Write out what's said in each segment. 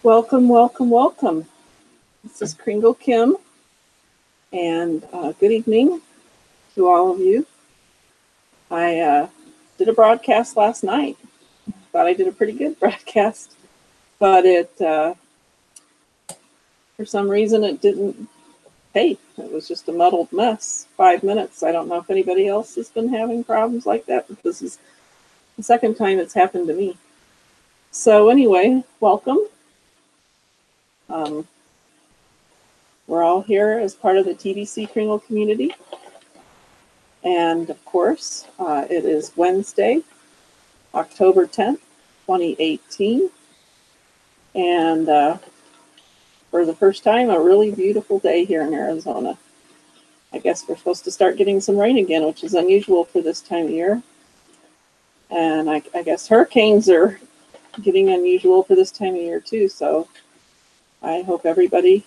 Welcome, welcome, welcome. This is Kringle Kim, and good evening to all of you. I did a broadcast last night. Thought I did a pretty good broadcast, but for some reason it didn't pay. It was just a muddled mess. 5 minutes. I don't know if anybody else has been having problems like that, but this is the second time it's happened to me. So anyway, welcome. We're all here as part of the TBC Kringle community. And of course, it is Wednesday, October 10th, 2018. And for the first time, a really beautiful day here in Arizona. I guess we're supposed to start getting some rain again, which is unusual for this time of year. And I guess hurricanes are getting unusual for this time of year too. So I hope everybody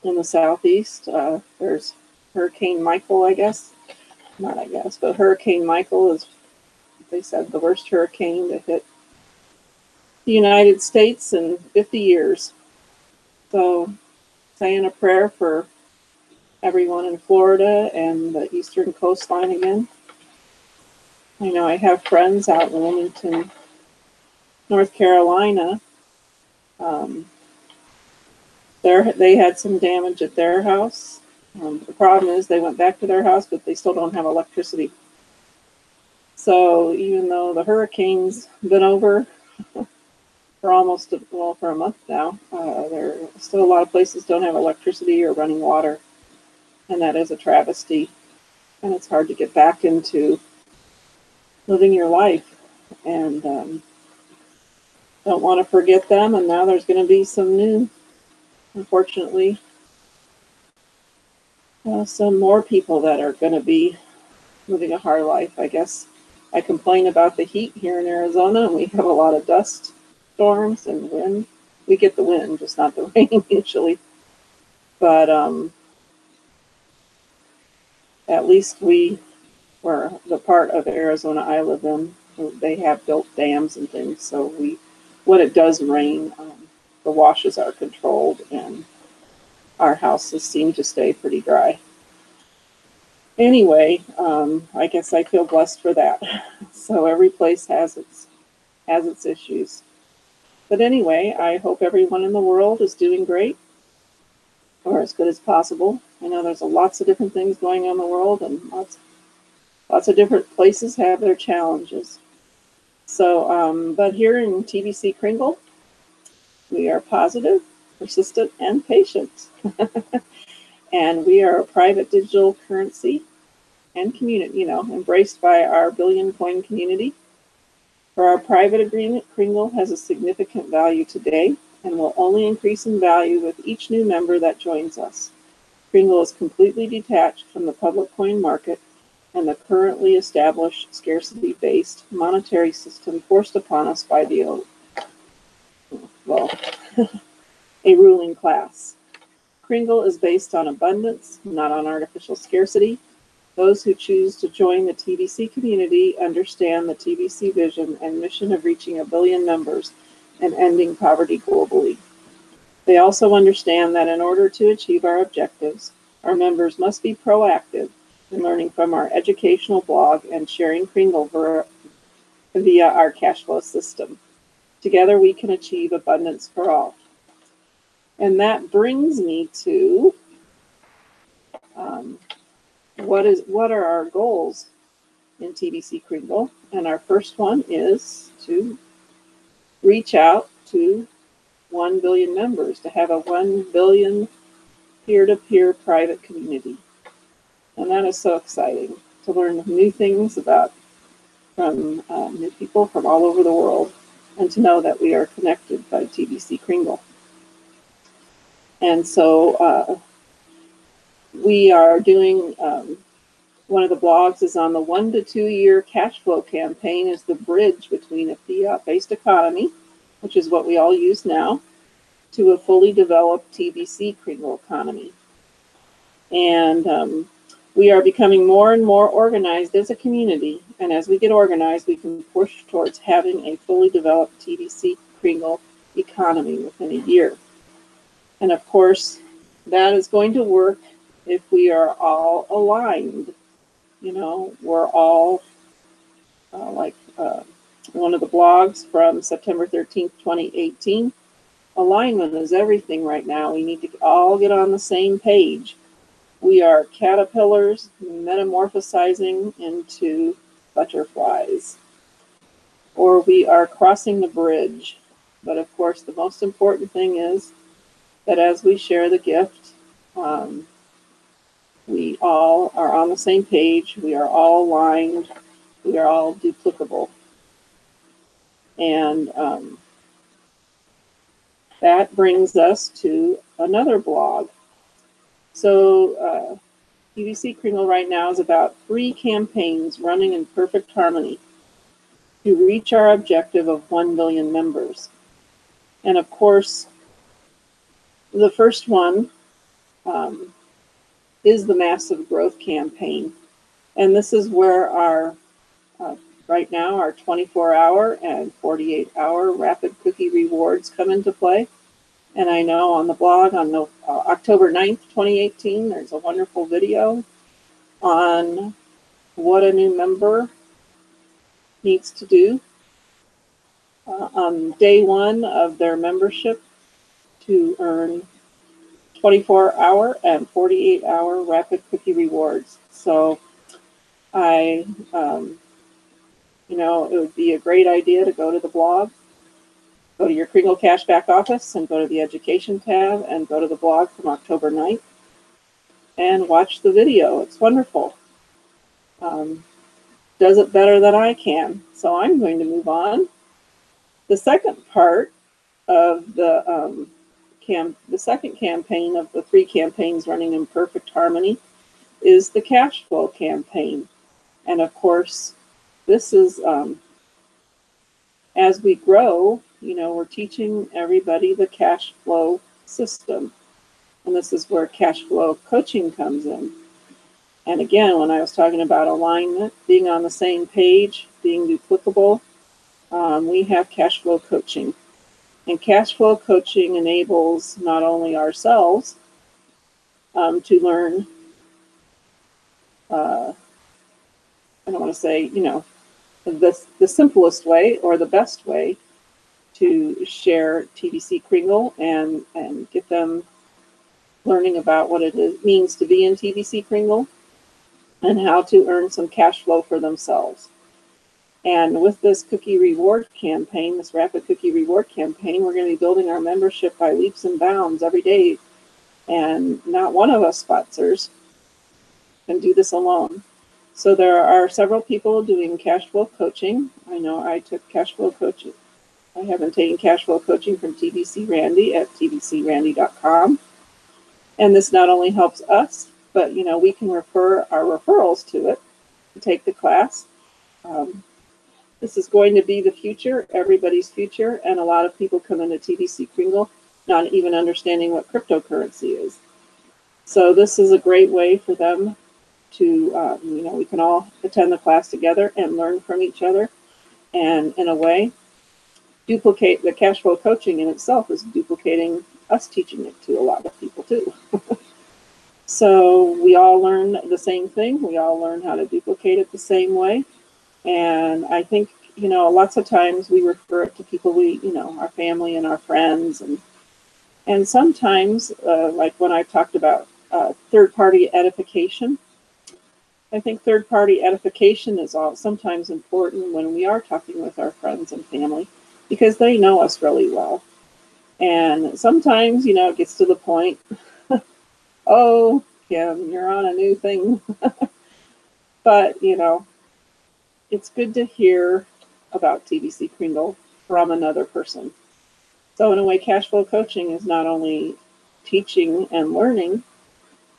in the southeast, there's Hurricane Michael, but Hurricane Michael is, they said, the worst hurricane to hit the United States in 50 years. So saying a prayer for everyone in Florida and the eastern coastline again. I know I have friends out in Wilmington, North Carolina. They had some damage at their house. The problem is they went back to their house, but they still don't have electricity. So even though the hurricane's been over for a month now, there are still a lot of places don't have electricity or running water. And that is a travesty. And it's hard to get back into living your life. And don't want to forget them. And now there's going to be some new, unfortunately, some more people that are going to be living a hard life. I guess I complain about the heat here in Arizona, and we have a lot of dust storms and wind. We get the wind, just not the rain usually. But at least we were the part of Arizona I live in. They have built dams and things, so when it does rain, the washes are controlled, and our houses seem to stay pretty dry. Anyway, I guess I feel blessed for that. So every place has its issues. But anyway, I hope everyone in the world is doing great, or as good as possible. I know there's lots of different things going on in the world, and lots of different places have their challenges. So, but here in TBC Kringle, we are positive, persistent, and patient. And we are a private digital currency and community, embraced by our billion coin community. For our private agreement, Kringle has a significant value today and will only increase in value with each new member that joins us. Kringle is completely detached from the public coin market and the currently established scarcity-based monetary system forced upon us by a ruling class. Kringle is based on abundance, not on artificial scarcity. Those who choose to join the TBC community understand the TBC vision and mission of reaching 1 billion members and ending poverty globally. They also understand that in order to achieve our objectives, our members must be proactive in learning from our educational blog and sharing Kringle via our cash flow system. Together we can achieve abundance for all. And that brings me to what are our goals in TBC Kringle? And our first one is to reach out to 1 billion members, to have a 1 billion peer-to-peer private community. And that is so exciting, to learn new things from new people from all over the world, and to know that we are connected by TBC Kringle. And so we are doing, one of the blogs is on the 1 to 2 year cash flow campaign is the bridge between a fiat-based economy, which is what we all use now, to a fully developed TBC Kringle economy. And we are becoming more and more organized as a community And as we get organized, we can push towards having a fully developed TBC Kringle economy within a year. And of course, that is going to work if we are all aligned. You know, we're all like one of the blogs from September 13th, 2018. Alignment is everything right now. We need to all get on the same page. We are caterpillars metamorphosizing into butterflies, or we are crossing the bridge. But of course, the most important thing is that as we share the gift, we all are on the same page. We are all aligned. We are all duplicable. And that brings us to another blog. So TBC Kringle right now is about 3 campaigns running in perfect harmony to reach our objective of 1 billion members. And of course, the first one is the Massive Growth Campaign. And this is where our, right now, our 24-hour and 48-hour rapid cookie rewards come into play. And I know on the blog on October 9th, 2018, there's a wonderful video on what a new member needs to do on day 1 of their membership to earn 24-hour and 48-hour rapid cookie rewards. So I, you know, it would be a great idea to go to the blog, go to your Kringle Cashback office and go to the Education tab and go to the blog from October 9th and watch the video. It's wonderful. Does it better than I can. So I'm going to move on. The second part of the second campaign of the 3 campaigns running in perfect harmony is the cash flow campaign. And of course, this is, as we grow, you know, we're teaching everybody the cash flow system. And this is where cash flow coaching comes in. And again, when I was talking about alignment, being on the same page, being duplicable, we have cash flow coaching. And cash flow coaching enables not only ourselves to learn, I don't want to say, you know, the simplest way or the best way to share TBC Kringle and get them learning about what it means to be in TBC Kringle and how to earn some cash flow for themselves. And with this cookie reward campaign, this rapid cookie reward campaign, we're going to be building our membership by leaps and bounds every day. And not one of us sponsors can do this alone. So there are several people doing cash flow coaching. I know I took cash flow coaching. I have been taking cash flow coaching from TBC Randy at tbcrandy.com. And this not only helps us, but, you know, we can refer our referrals to it to take the class. This is going to be the future, everybody's future, and a lot of people come into TBC Kringle not even understanding what cryptocurrency is. So this is a great way for them to, you know, we can all attend the class together and learn from each other, and in a way, duplicate the cash flow coaching in itself is duplicating us teaching it to a lot of people too. So we all learn the same thing. We all learn how to duplicate it the same way. And I think, you know, lots of times we refer it to people we, you know, our family and our friends. And sometimes, like when I talked about third-party edification, I think third-party edification is sometimes important when we are talking with our friends and family because they know us really well. And sometimes, you know, it gets to the point, oh, Kim, you're on a new thing. But, you know, it's good to hear about TBC Kringle from another person. So in a way, cash flow coaching is not only teaching and learning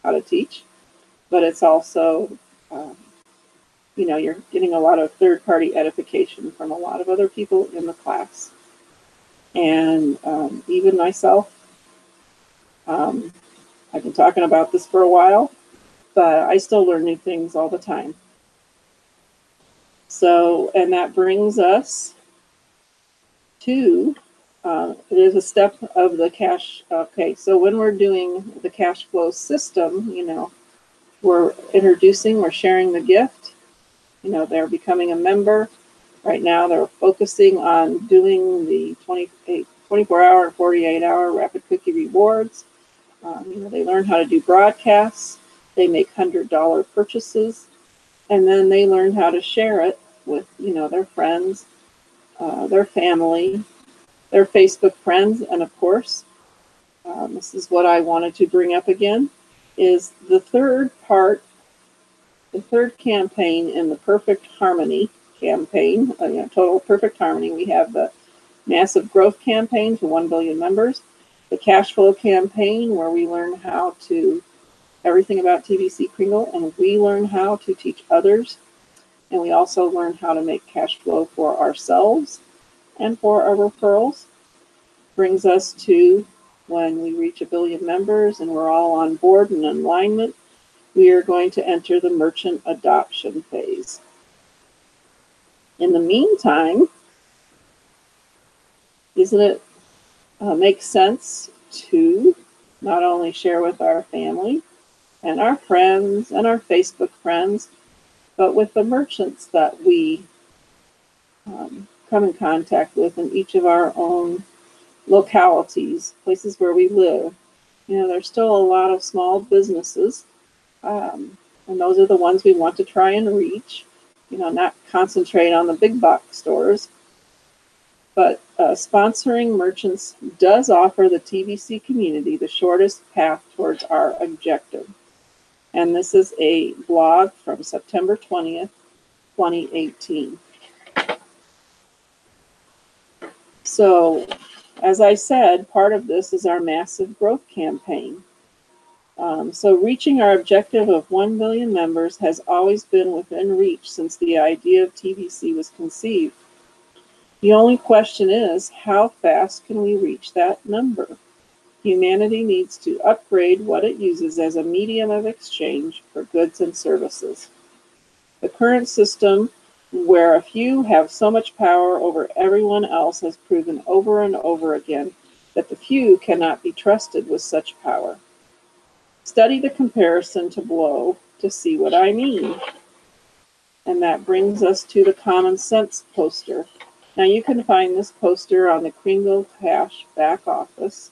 how to teach, but it's also, you know, you're getting a lot of third-party edification from a lot of other people in the class. And even myself, I've been talking about this for a while, but I still learn new things all the time. So, and that brings us to, it is a step of the cash. Okay, so when we're doing the cash flow system, you know, we're sharing the gift. You know, they're becoming a member. Right now, they're focusing on doing the 24-hour and 48-hour rapid cookie rewards. You know, they learn how to do broadcasts. They make $100 purchases, and then they learn how to share it with, you know, their friends, their family, their Facebook friends, and of course, this is what I wanted to bring up again, is the third part, the third campaign in the Perfect Harmony campaign, you know, Total Perfect Harmony. We have the Massive Growth Campaign to 1 billion members, the Cash Flow Campaign, where we learn how to, everything about TBC Kringle, and we learn how to teach others. And we also learn how to make cash flow for ourselves and for our referrals. Brings us to when we reach 1 billion members and we're all on board and in alignment, we are going to enter the merchant adoption phase. In the meantime, doesn't it make sense to not only share with our family and our friends and our Facebook friends, but with the merchants that we come in contact with in each of our own localities, places where we live. You know, there's still a lot of small businesses, and those are the ones we want to try and reach. You know, not concentrate on the big box stores, but sponsoring merchants does offer the TBC community the shortest path towards our objective. And this is a blog from September 20th, 2018. So, as I said, part of this is our massive growth campaign. So reaching our objective of 1 billion members has always been within reach since the idea of TBC was conceived. The only question is, how fast can we reach that number? Humanity needs to upgrade what it uses as a medium of exchange for goods and services. The current system, where a few have so much power over everyone else, has proven over and over again that the few cannot be trusted with such power. Study the comparison to BLOW to see what I mean. And that brings us to the Common Sense poster. Now you can find this poster on the Kringle Cash back office.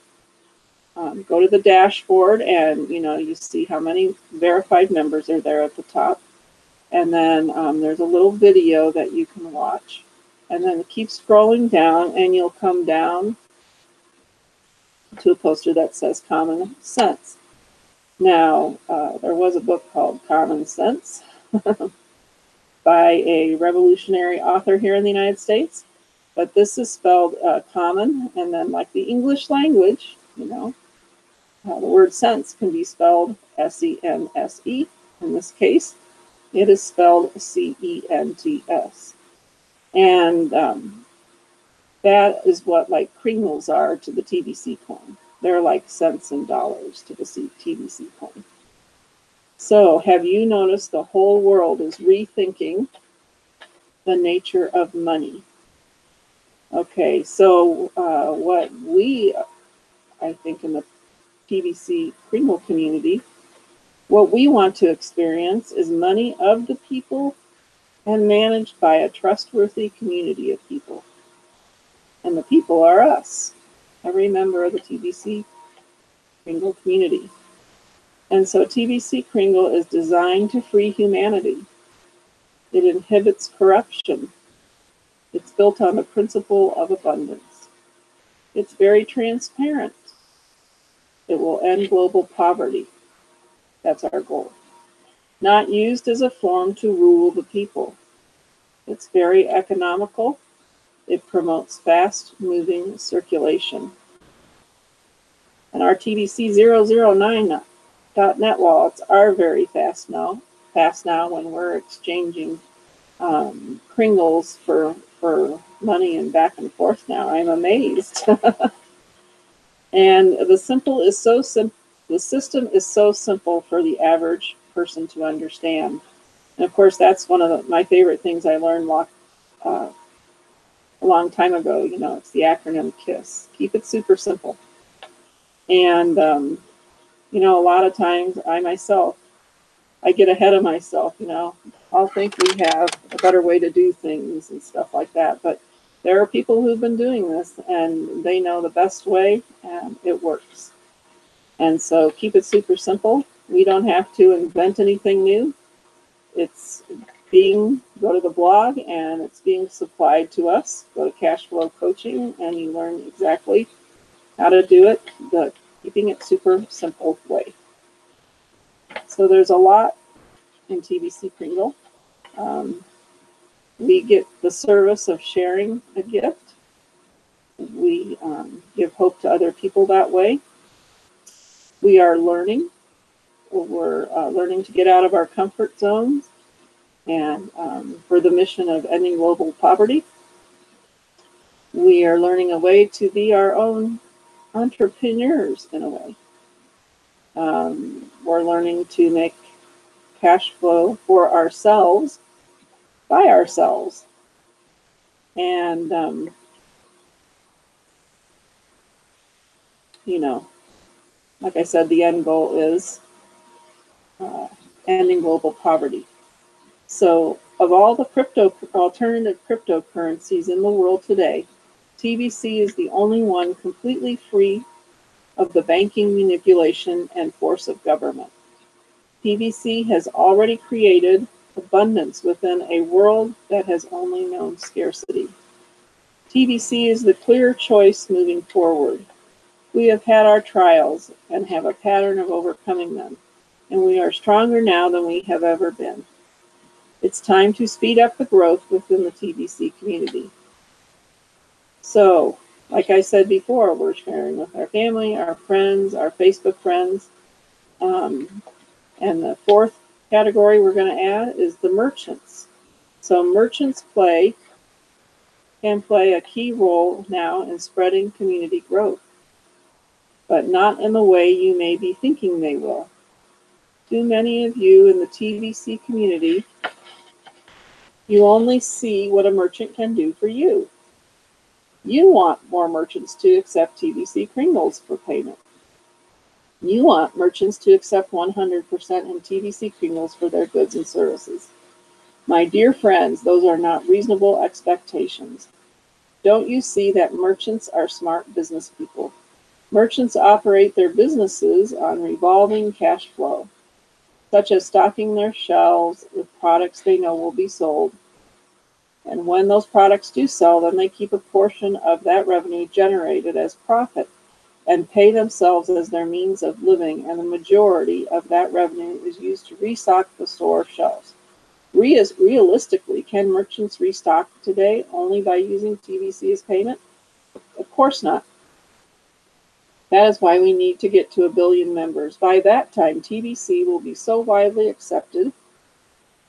Go to the dashboard and, you know, you see how many verified members are there at the top. And then there's a little video that you can watch. And then keep scrolling down and you'll come down to a poster that says Common Sense. Now, there was a book called Common Sense by a revolutionary author here in the United States. But this is spelled common, and then like the English language, you know, the word sense can be spelled S-E-N-S-E. In this case, it is spelled C-E-N-T-S. And that is what like Kringles are to the TBC coin. They're like cents and dollars to the TBC coin. So have you noticed the whole world is rethinking the nature of money? Okay, so what we, I think in the TBC Kringle community, what we want to experience is money of the people and managed by a trustworthy community of people. And the people are us, every member of the TBC Kringle community. And so TBC Kringle is designed to free humanity. It inhibits corruption. It's built on the principle of abundance. It's very transparent. It will end global poverty. That's our goal. Not used as a form to rule the people. It's very economical. It promotes fast-moving circulation. And our TBC 009.net wallets are very fast now when we're exchanging Kringles for money and back and forth now. I'm amazed. And the system is so simple for the average person to understand. And of course, that's one of my favorite things I learned a long time ago. You know, it's the acronym KISS. Keep it super simple. And, you know, a lot of times I get ahead of myself, you know. I'll think we have a better way to do things and stuff like that. But there are people who've been doing this and they know the best way and it works. And so keep it super simple. We don't have to invent anything new. It's go to the blog and it's being supplied to us. Go to Cash Flow Coaching and you learn exactly how to do it, the keeping it super simple way. So there's a lot in TBC Kringle. We get the service of sharing a gift. We give hope to other people that way. We are learning. We're learning to get out of our comfort zones and for the mission of ending global poverty. We are learning a way to be our own entrepreneurs in a way. We're learning to make cash flow for ourselves by ourselves. And, you know, like I said, the end goal is ending global poverty. So of all the alternative cryptocurrencies in the world today, TBC is the only one completely free of the banking manipulation and force of government. TBC has already created abundance within a world that has only known scarcity. TBC is the clear choice moving forward. We have had our trials and have a pattern of overcoming them, and we are stronger now than we have ever been. It's time to speed up the growth within the TBC community. So, like I said before, we're sharing with our family, our friends, our Facebook friends. And the fourth category we're going to add is the merchants. So merchants can play a key role now in spreading community growth, but not in the way you may be thinking they will. Too many of you in the TBC community, you only see what a merchant can do for you. You want more merchants to accept TBC Kringles for payment. You want merchants to accept 100% in TBC Kringles for their goods and services. My dear friends, those are not reasonable expectations. Don't you see that merchants are smart business people? Merchants operate their businesses on revolving cash flow, such as stocking their shelves with products they know will be sold. And when those products do sell, then they keep a portion of that revenue generated as profit and pay themselves as their means of living, and the majority of that revenue is used to restock the store shelves. Realistically, can merchants restock today only by using TBC as payment? Of course not. That is why we need to get to 1 billion members. By that time, TBC will be so widely accepted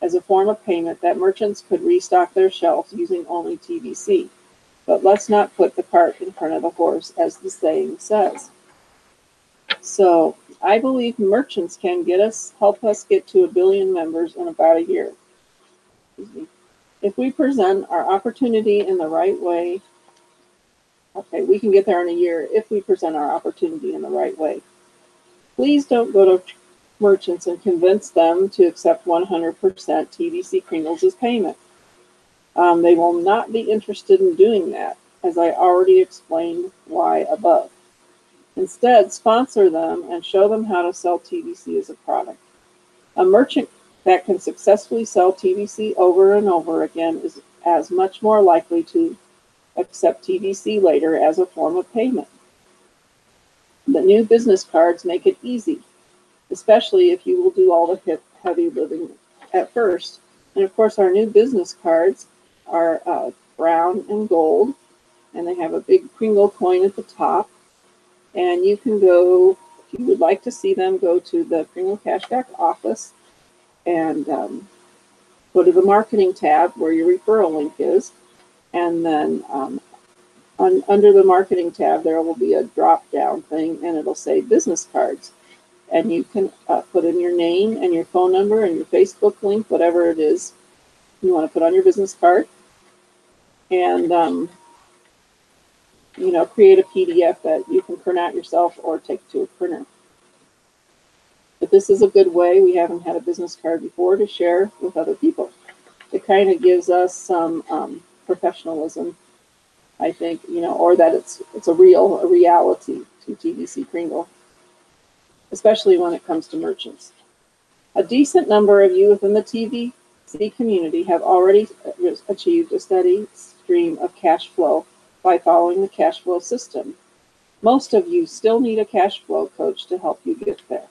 as a form of payment that merchants could restock their shelves using only TBC. But let's not put the cart in front of the horse, as the saying says. So I believe merchants can help us get to 1 billion members in about a year. If we present our opportunity in the right way, okay, we can get there in a year if we present our opportunity in the right way. Please don't go to merchants and convince them to accept 100% TBC Kringles as payment. They will not be interested in doing that, as I already explained why above. Instead, sponsor them and show them how to sell TBC as a product. A merchant that can successfully sell TBC over and over again is as much more likely to accept TBC later as a form of payment. The new business cards make it easy, especially if you will do all the heavy lifting at first. And of course, our new business cards are brown and gold, and they have a big Kringle coin at the top. And you can go, if you would like to see them, go to the Kringle Cashback office and go to the marketing tab where your referral link is. And then under the marketing tab, there will be a drop down thing and it'll say business cards. and you can put in your name and your phone number and your Facebook link, whatever it is you want to put on your business card, and create a PDF that you can print out yourself or take to a printer. But this is a good way, we haven't had a business card before, to share with other people. It kind of gives us some professionalism, I think, or that it's a reality to TBC Kringle, especially when it comes to merchants. A decent number of you within the TBC community have already achieved a steady stream of cash flow by following the cash flow system. Most of you still need a cash flow coach to help you get there.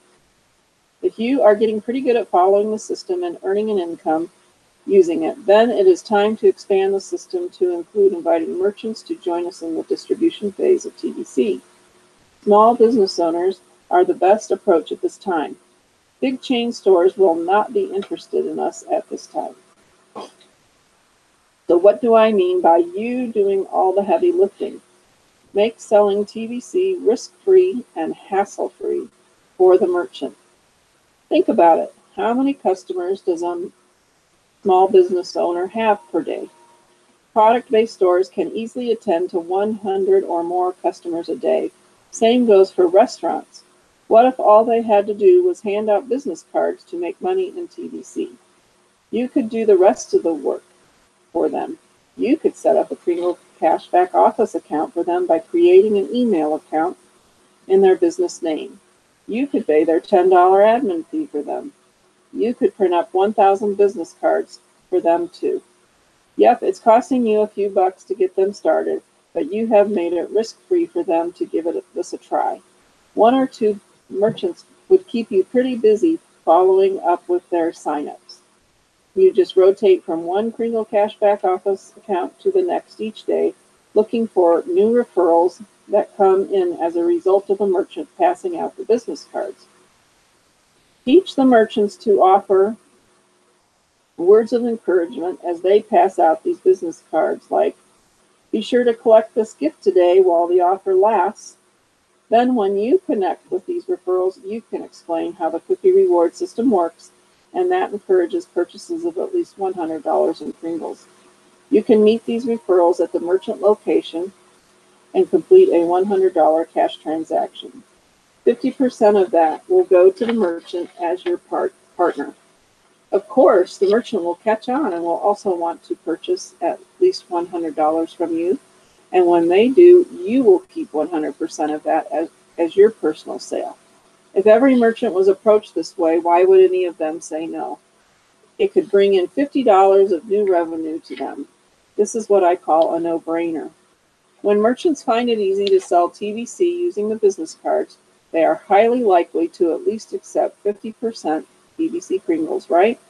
If you are getting pretty good at following the system and earning an income using it, then it is time to expand the system to include inviting merchants to join us in the distribution phase of TBC. Small business owners are the best approach at this time. Big chain stores will not be interested in us at this time. So what do I mean by you doing all the heavy lifting? Make selling TBC risk-free and hassle-free for the merchant. Think about it. How many customers does a small business owner have per day? Product-based stores can easily attend to 100 or more customers a day. Same goes for restaurants. What if all they had to do was hand out business cards to make money in TBC? You could do the rest of the work for them. You could set up a Kringle Cashback Office account for them by creating an email account in their business name. You could pay their $10 admin fee for them. You could print up 1,000 business cards for them too. Yep, it's costing you a few bucks to get them started, but you have made it risk-free for them to give this a try. 1 or 2 merchants would keep you pretty busy following up with their signups. You just rotate from one Kringle Cashback Office account to the next each day, looking for new referrals that come in as a result of a merchant passing out the business cards. Teach the merchants to offer words of encouragement as they pass out these business cards, like, be sure to collect this gift today while the offer lasts. Then when you connect with these referrals, you can explain how the cookie reward system works, and that encourages purchases of at least $100 in Kringles. You can meet these referrals at the merchant location and complete a $100 cash transaction. 50% of that will go to the merchant as your partner. Of course, the merchant will catch on and will also want to purchase at least $100 from you. And when they do, you will keep 100% of that as your personal sale. If every merchant was approached this way, why would any of them say no? It could bring in $50 of new revenue to them. This is what I call a no-brainer. When merchants find it easy to sell TBC using the business cards, they are highly likely to at least accept 50% TBC Kringles, right?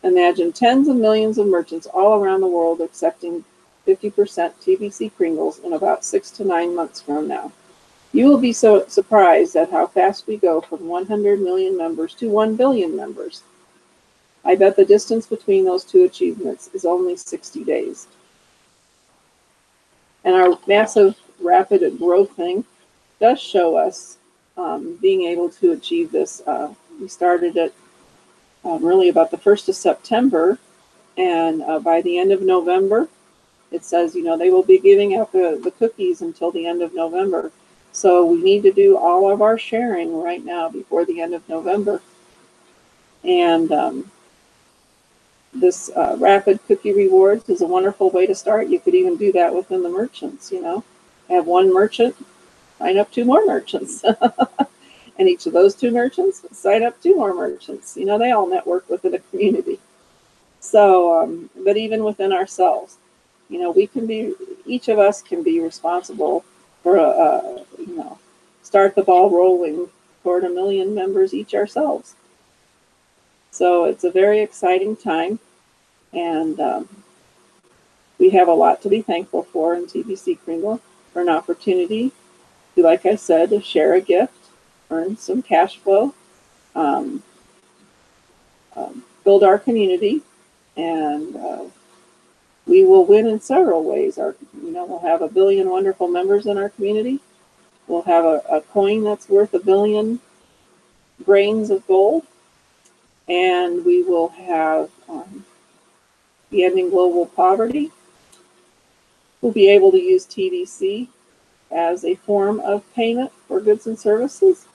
Imagine tens of millions of merchants all around the world accepting 50% TBC Kringles in about 6 to 9 months from now. You will be so surprised at how fast we go from 100 million members to 1 billion members. I bet the distance between those two achievements is only 60 days. And our massive rapid growth thing does show us being able to achieve this. We started it really about the 1st of September, and by the end of November, it says, they will be giving out the cookies until the end of November. So we need to do all of our sharing right now before the end of November. And this rapid cookie rewards is a wonderful way to start. You could even do that within the merchants, Have one merchant, sign up 2 more merchants. And each of those 2 merchants sign up 2 more merchants. They all network within a community. So, but even within ourselves, each of us can be responsible for, start the ball rolling toward 1 million members each ourselves. So it's a very exciting time, and we have a lot to be thankful for in TBC Kringle, for an opportunity to, like I said, to share a gift, earn some cash flow, build our community, and we will win in several ways. We'll have 1 billion wonderful members in our community. We'll have a coin that's worth $1 billion grains of gold, and we will have the ending global poverty. We'll be able to use TDC as a form of payment for goods and services.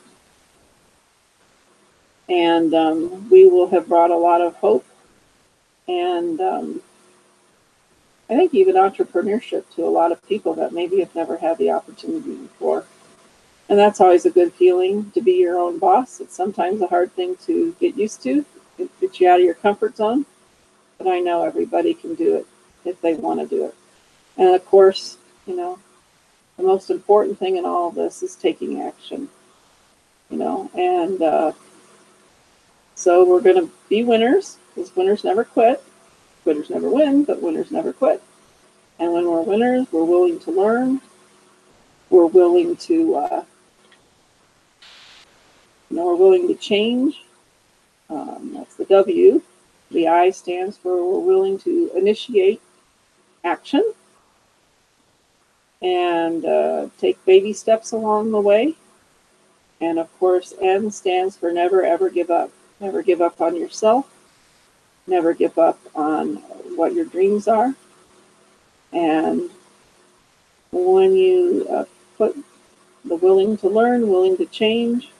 And we will have brought a lot of hope and I think even entrepreneurship to a lot of people that maybe have never had the opportunity before. And that's always a good feeling, to be your own boss. It's sometimes a hard thing to get used to. It gets you out of your comfort zone. But I know everybody can do it if they want to do it. And of course, you know, the most important thing in all of this is taking action. You know, and so we're going to be winners, because winners never quit. Winners never win, but winners never quit. And when we're winners, we're willing to learn. We're willing to, we're willing to change. That's the W. The I stands for we're willing to initiate action and take baby steps along the way. And of course, N stands for never ever give up. Never give up on yourself. Never give up on what your dreams are. And when you put the willing to learn, willing to change,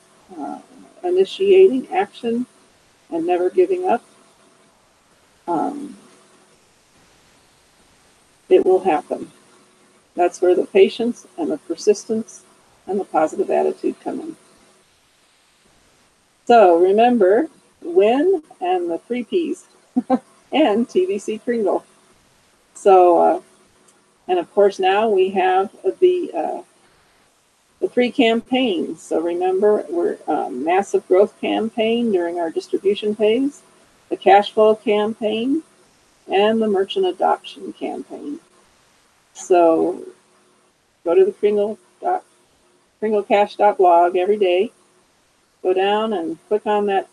initiating action, and never giving up, it will happen. That's where the patience and the persistence and the positive attitude come in. So remember, win and the 3 Ps and TVC Kringle. So, and of course now we have the 3 campaigns. So remember, we're massive growth campaign during our distribution phase, the cash flow campaign, and the merchant adoption campaign. So go to the kringlecash.blog every day. Go down and click on that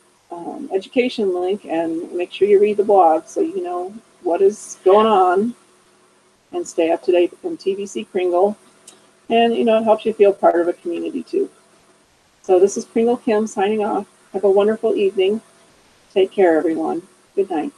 education link and make sure you read the blog so you know what is going on and stay up to date from TVC Kringle. And, you know, it helps you feel part of a community too. So this is Kringle Kim signing off. Have a wonderful evening. Take care, everyone. Good night.